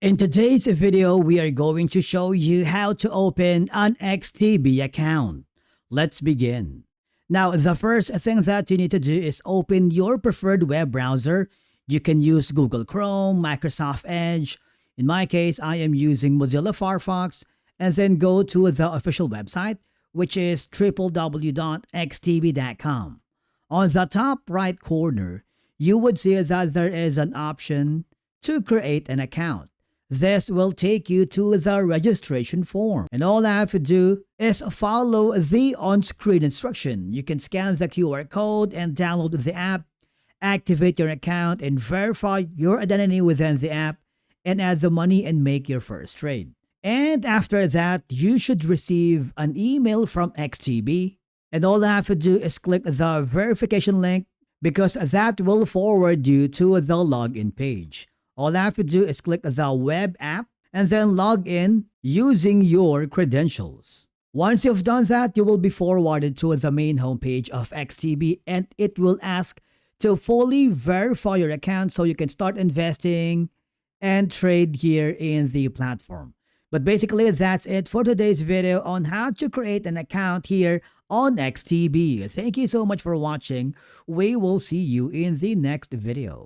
In today's video, we are going to show you how to open an XTB account. Let's begin. Now, the first thing that you need to do is open your preferred web browser. You can use Google Chrome, Microsoft Edge. In my case, I am using Mozilla Firefox, and then go to the official website, which is www.xtb.com. On the top right corner, you would see that there is an option to create an account. This will take you to the registration form, and all I have to do is follow the on-screen instruction. You can scan the QR code and download the app, activate your account and verify your identity within the app, and add the money and make your first trade. And after that, you should receive an email from XTB, and all I have to do is click the verification link because that will forward you to the login page. All I have to do is click the web app and then log in using your credentials. Once you've done that, you will be forwarded to the main homepage of XTB, and it will ask to fully verify your account so you can start investing and trade here in the platform. But basically, that's it for today's video on how to create an account here on XTB. Thank you so much for watching. We will see you in the next video.